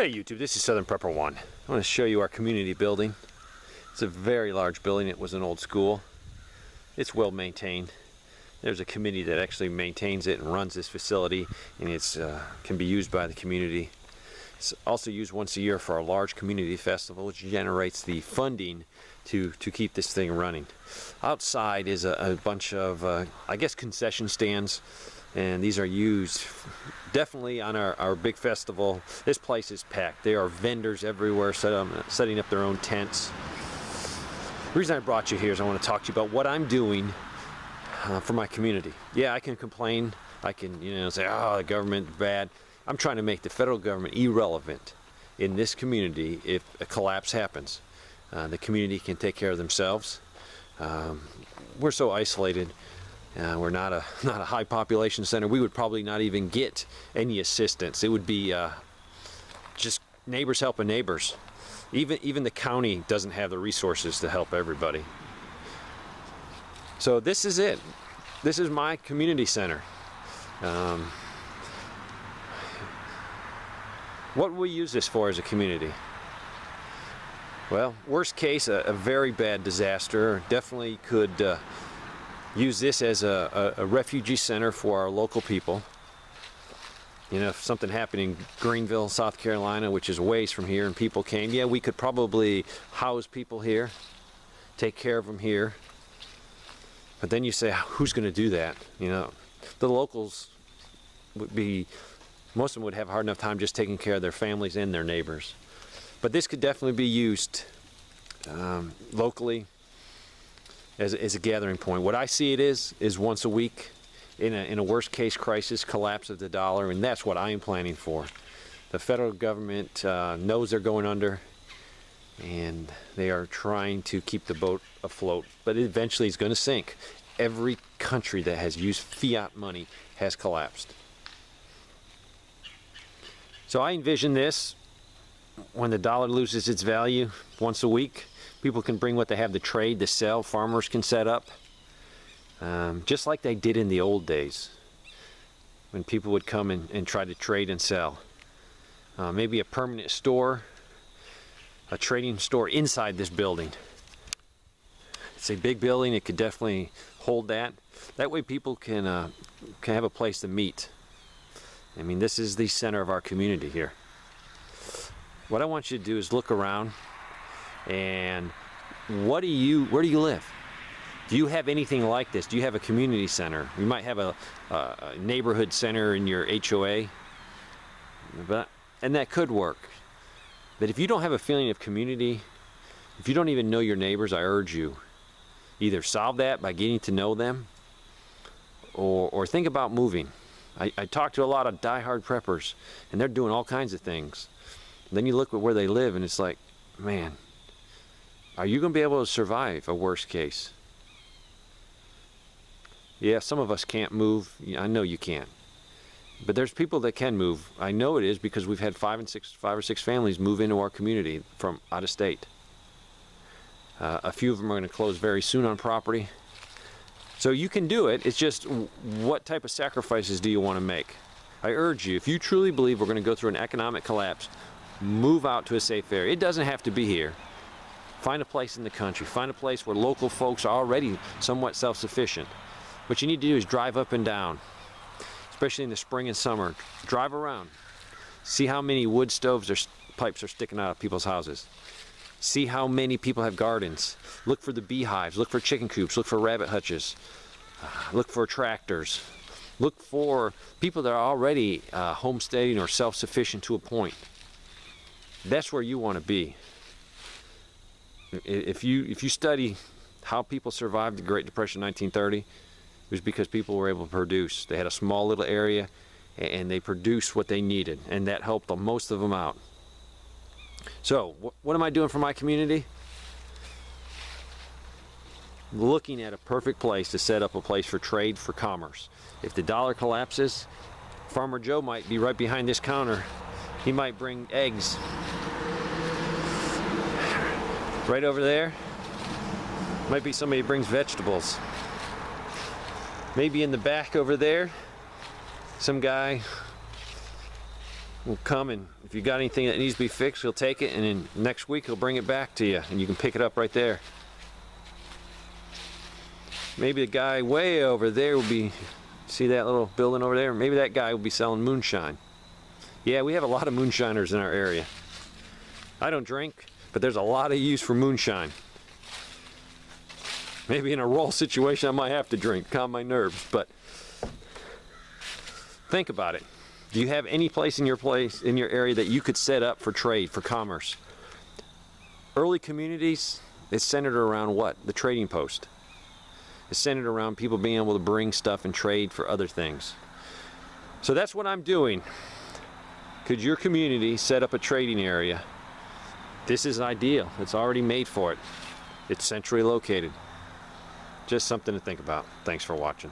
Hey YouTube, this is Southern Prepper 1. I want to show you our community building. It's a very large building. It was an old school. It's well maintained. There's a committee that actually maintains it and runs this facility, and it's can be used by the community. It's also used once a year for our large community festival, which generates the funding to keep this thing running. Outside is a bunch of, I guess, concession stands, and these are used definitely on our big festival. This place is packed. There are vendors everywhere setting up their own tents. The reason I brought you here is I want to talk to you about what I'm doing for my community. Yeah, I can complain. I can, say, oh, the government's bad. I'm trying to make the federal government irrelevant in this community if a collapse happens. The community can take care of themselves. We're so isolated. We're not a high population center. We would probably not even get any assistance. It would be just neighbors helping neighbors. Even the county doesn't have the resources to help everybody. So this is it. This is my community center. What will we use this for as a community? Well, worst case, a very bad disaster. Definitely could use this as a refugee center for our local people. If something happened in Greenville, South Carolina, which is a ways from here, and people came, yeah, we could probably house people here, take care of them here. But then you say, who's going to do that? The locals would be, most of them would have a hard enough time just taking care of their families and their neighbors. But this could definitely be used locally as a gathering point. What I see it is once a week in a worst case crisis, collapse of the dollar, and that's what I am planning for. The federal government knows they're going under, and they are trying to keep the boat afloat, but it eventually is going to sink. Every country that has used fiat money has collapsed. So I envision this when the dollar loses its value once a week. People can bring what they have to trade, to sell. Farmers can set up, just like they did in the old days when people would come and try to trade and sell. Maybe a permanent store, a trading store inside this building. It's a big building. It could definitely hold that. That way people can have a place to meet. I mean, this is the center of our community here. What I want you to do is look around, and where do you live? Do you have anything like this? Do you have a community center? You might have a neighborhood center in your HOA, and that could work. But if you don't have a feeling of community, if you don't even know your neighbors, I urge you, either solve that by getting to know them, or think about moving. I talk to a lot of diehard preppers, and they're doing all kinds of things. Then you look at where they live, and it's like, man, are you going to be able to survive a worst case? Yeah, some of us can't move. I know you can't. But there's people that can move. I know it is because we've had five or six families move into our community from out of state. A few of them are going to close very soon on property. So you can do it. It's just, what type of sacrifices do you want to make? I urge you, if you truly believe we're going to go through an economic collapse, move out to a safe area. It doesn't have to be here. Find a place in the country. Find a place where local folks are already somewhat self-sufficient. What you need to do is drive up and down, especially in the spring and summer. Drive around. See how many wood stoves or pipes are sticking out of people's houses. See how many people have gardens. Look for the beehives. Look for chicken coops. Look for rabbit hutches. Look for tractors. Look for people that are already homesteading or self-sufficient to a point. That's where you want to be. If you study how people survived the Great Depression in 1930, it was because people were able to produce. They had a small little area, and they produced what they needed, and that helped most of them out. So, what am I doing for my community? Looking at a perfect place to set up a place for trade, for commerce. If the dollar collapses, Farmer Joe might be right behind this counter. He might bring eggs. Right over there might be somebody who brings vegetables. Maybe in the back over there, some guy will come, and if you got anything that needs to be fixed, he'll take it, and then next week he'll bring it back to you and you can pick it up right there. Maybe the guy way over there will be, see that little building over there? Maybe that guy will be selling moonshine. Yeah, we have a lot of moonshiners in our area. I don't drink, but there's a lot of use for moonshine. Maybe in a WROL situation I might have to drink, calm my nerves, but think about it. Do you have any place in your area that you could set up for trade, for commerce? Early communities, it's centered around what? The trading post. It's centered around people being able to bring stuff and trade for other things. So that's what I'm doing. Could your community set up a trading area? This is ideal. It's already made for it. It's centrally located. Just something to think about. Thanks for watching.